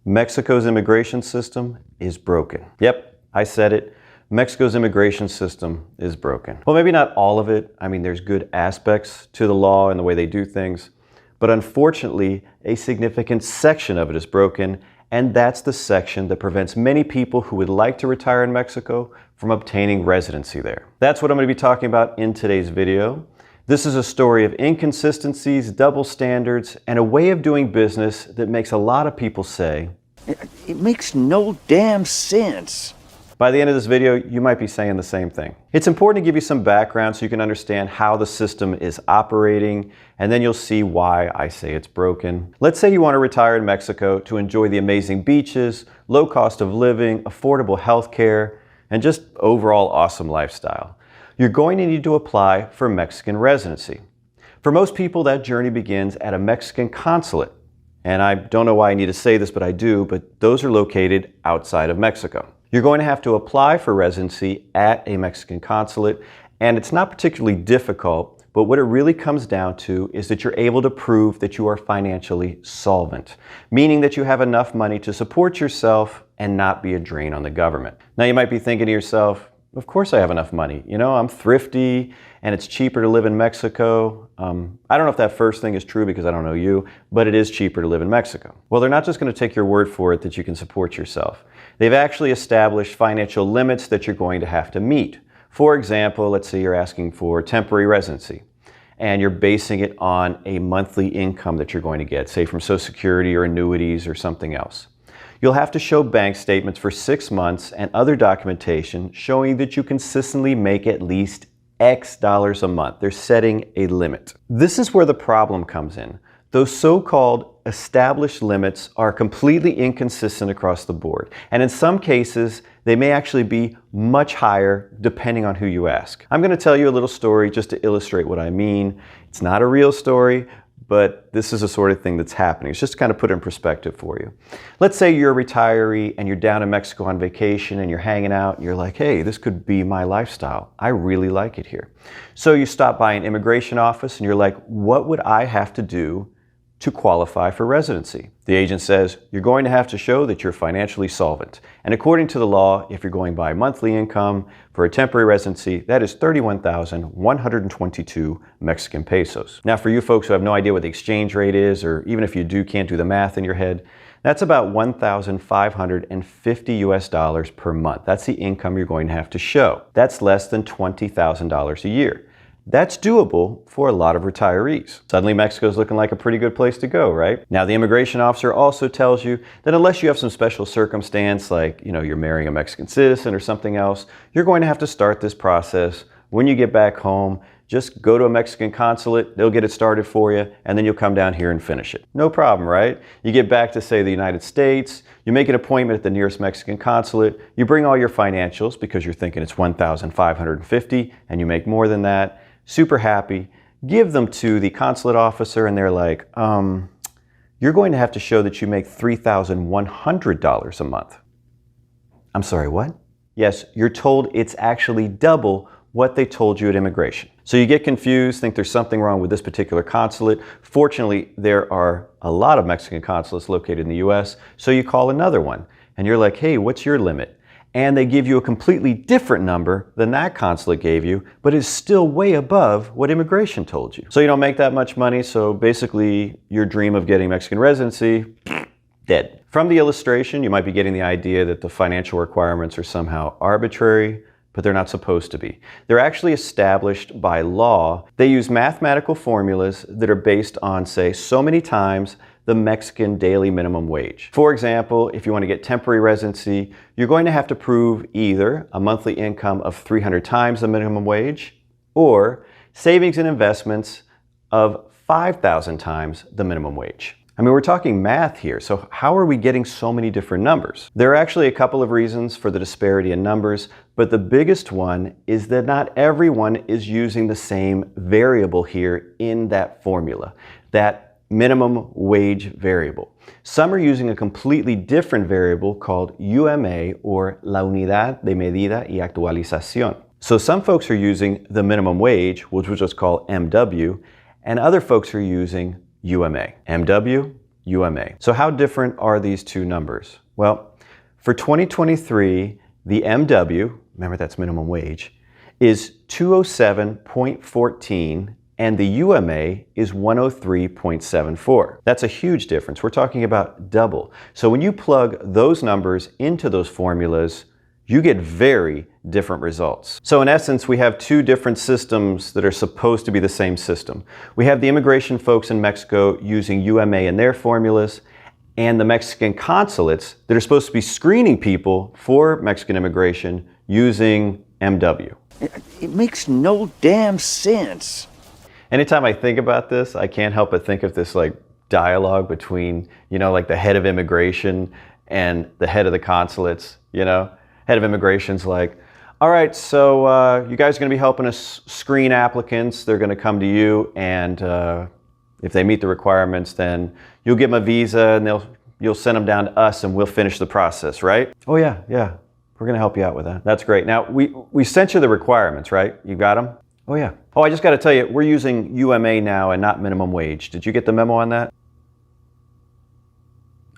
Mexico's immigration system is broken. Yep, I said it. Mexico's immigration system is broken. Well, maybe not all of it. I mean, there's good aspects to the law and the way they do things. But unfortunately, a significant section of it is broken, and that's the section that prevents many people who would like to retire in Mexico from obtaining residency there. That's what I'm going to be talking about in today's video. This is a story of inconsistencies, double standards, and a way of doing business that makes a lot of people say, "It makes no damn sense." By the end of this video, you might be saying the same thing. It's important to give you some background so you can understand how the system is operating, and then you'll see why I say it's broken. Let's say you want to retire in Mexico to enjoy the amazing beaches, low cost of living, affordable health care, and just overall awesome lifestyle. You're going to need to apply for Mexican residency. For most people, that journey begins at a Mexican consulate. And I don't know why I need to say this, but I do, but those are located outside of Mexico. You're going to have to apply for residency at a Mexican consulate, and it's not particularly difficult, but what it really comes down to is that you're able to prove that you are financially solvent, meaning that you have enough money to support yourself and not be a drain on the government. Now you might be thinking to yourself, of course I have enough money. You know, I'm thrifty and it's cheaper to live in Mexico. I don't know if that first thing is true because I don't know you, but it is cheaper to live in Mexico. Well, they're not just going to take your word for it that you can support yourself. They've actually established financial limits that you're going to have to meet. For example, let's say you're asking for temporary residency and you're basing it on a monthly income that you're going to get, say from Social Security or annuities or something else. You'll have to show bank statements for 6 months and other documentation showing that you consistently make at least X dollars a month. They're setting a limit. This is where the problem comes in. Those so-called established limits are completely inconsistent across the board. And in some cases, they may actually be much higher depending on who you ask. I'm going to tell you a little story just to illustrate what I mean. It's not a real story, but this is the sort of thing that's happening. It's just to kind of put it in perspective for you. Let's say you're a retiree and you're down in Mexico on vacation and you're hanging out and you're like, hey, this could be my lifestyle. I really like it here. So you stop by an immigration office and you're like, what would I have to do to qualify for residency? The agent says, you're going to have to show that you're financially solvent. And according to the law, if you're going by monthly income for a temporary residency, that is 31,122 Mexican pesos. Now, for you folks who have no idea what the exchange rate is, or even if you do, can't do the math in your head, that's about 1,550 US dollars per month. That's the income you're going to have to show. That's less than $20,000 a year. That's doable for a lot of retirees. Suddenly Mexico's looking like a pretty good place to go, right? Now the immigration officer also tells you that unless you have some special circumstance like, you're marrying a Mexican citizen or something else, you're going to have to start this process. When you get back home, just go to a Mexican consulate, they'll get it started for you, and then you'll come down here and finish it. No problem, right? You get back to, say, the United States, you make an appointment at the nearest Mexican consulate, you bring all your financials because you're thinking it's 1,550 and you make more than that. Super happy, give them to the consulate officer and they're like, you're going to have to show that you make $3,100 a month. I'm sorry, what? Yes, you're told it's actually double what they told you at immigration. So you get confused, think there's something wrong with this particular consulate. Fortunately, there are a lot of Mexican consulates located in the US, so you call another one and you're like, hey, what's your limit? And they give you a completely different number than that consulate gave you, but is still way above what immigration told you. So you don't make that much money, so basically your dream of getting Mexican residency, dead. From the illustration, you might be getting the idea that the financial requirements are somehow arbitrary, but they're not supposed to be. They're actually established by law. They use mathematical formulas that are based on, say, so many times the Mexican daily minimum wage. For example, if you want to get temporary residency, you're going to have to prove either a monthly income of 300 times the minimum wage or savings and investments of 5,000 times the minimum wage. I mean, we're talking math here, so how are we getting so many different numbers? There are actually a couple of reasons for the disparity in numbers, but the biggest one is that not everyone is using the same variable here in that formula, that minimum wage variable. Some are using a completely different variable called UMA, or La Unidad de Medida y Actualización. So some folks are using the minimum wage, which we'll just call MW, and other folks are using UMA. MW, UMA. So how different are these two numbers? Well, for 2023, the MW, remember that's minimum wage, is 207.14 and the UMA is 103.74. That's a huge difference. We're talking about double. So when you plug those numbers into those formulas, you get very different results. So in essence, we have two different systems that are supposed to be the same system. We have the immigration folks in Mexico using UMA in their formulas, and the Mexican consulates that are supposed to be screening people for Mexican immigration using MW. It makes no damn sense. Anytime I think about this, I can't help but think of this like dialogue between, like the head of immigration and the head of the consulates, Head of immigration's like, all right, so you guys are going to be helping us screen applicants. They're going to come to you, and if they meet the requirements, then you'll give them a visa, and you'll send them down to us, and we'll finish the process, right? Oh yeah, we're going to help you out with that. That's great. Now, we sent you the requirements, right? You got them? Oh yeah. Oh, I just got to tell you, we're using UMA now and not minimum wage. Did you get the memo on that?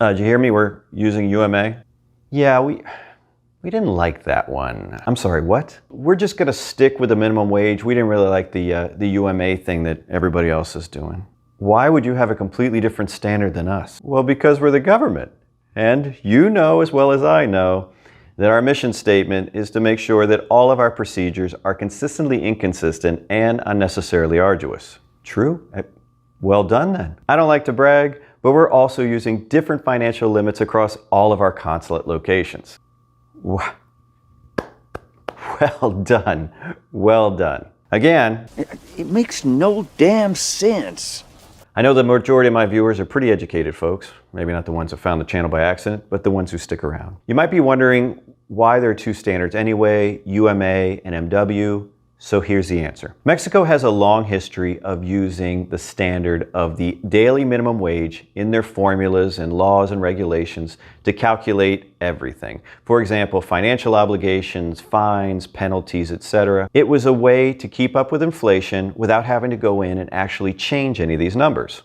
Did you hear me? We're using UMA? Yeah, we didn't like that one. I'm sorry, what? We're just gonna stick with the minimum wage. We didn't really like the UMA thing that everybody else is doing. Why would you have a completely different standard than us? Well, because we're the government. And you know as well as I know that our mission statement is to make sure that all of our procedures are consistently inconsistent and unnecessarily arduous. True? Well done then. I don't like to brag, but we're also using different financial limits across all of our consulate locations. Well done. Well done. Again, It makes no damn sense. I know the majority of my viewers are pretty educated folks. Maybe not the ones that found the channel by accident, but the ones who stick around. You might be wondering why there are two standards anyway, UMA and MW. So here's the answer. Mexico has a long history of using the standard of the daily minimum wage in their formulas and laws and regulations to calculate everything. For example, financial obligations, fines, penalties, etc. It was a way to keep up with inflation without having to go in and actually change any of these numbers.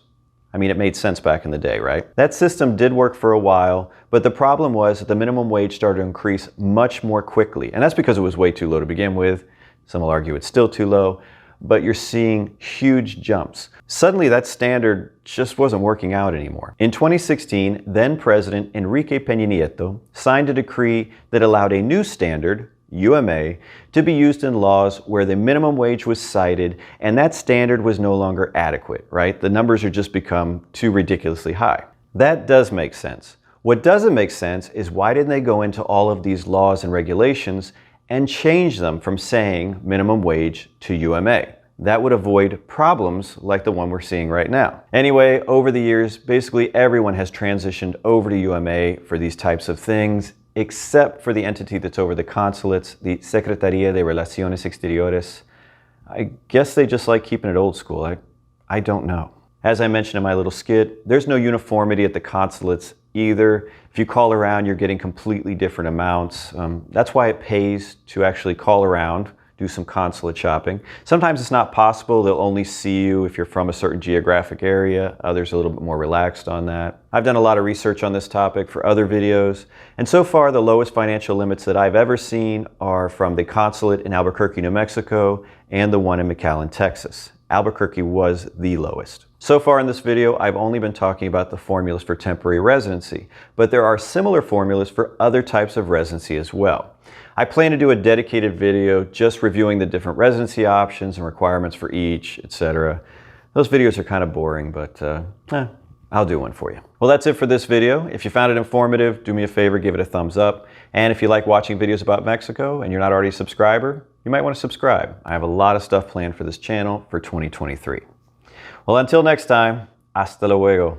I mean, it made sense back in the day, right? That system did work for a while, but the problem was that the minimum wage started to increase much more quickly. And that's because it was way too low to begin with. Some will argue it's still too low, but you're seeing huge jumps. Suddenly that standard just wasn't working out anymore. In 2016, then President Enrique Peña Nieto signed a decree that allowed a new standard, UMA, to be used in laws where the minimum wage was cited and that standard was no longer adequate, right? The numbers have just become too ridiculously high. That does make sense. What doesn't make sense is why didn't they go into all of these laws and regulations and change them from saying minimum wage to UMA. That would avoid problems like the one we're seeing right now. Anyway, over the years, basically everyone has transitioned over to UMA for these types of things, except for the entity that's over the consulates, the Secretaría de Relaciones Exteriores. I guess they just like keeping it old school. I don't know. As I mentioned in my little skit, there's no uniformity at the consulates either. If you call around, you're getting completely different amounts. That's why it pays to actually call around, do some consulate shopping. Sometimes it's not possible. They'll only see you if you're from a certain geographic area. Others are a little bit more relaxed on that. I've done a lot of research on this topic for other videos, and so far the lowest financial limits that I've ever seen are from the consulate in Albuquerque, New Mexico, and the one in McAllen, Texas. Albuquerque was the lowest. So far in this video, I've only been talking about the formulas for temporary residency, but there are similar formulas for other types of residency as well. I plan to do a dedicated video just reviewing the different residency options and requirements for each, etc. Those videos are kind of boring, but I'll do one for you. Well, that's it for this video. If you found it informative, do me a favor, give it a thumbs up. And if you like watching videos about Mexico and you're not already a subscriber, you might want to subscribe. I have a lot of stuff planned for this channel for 2023. Well, until next time, hasta luego.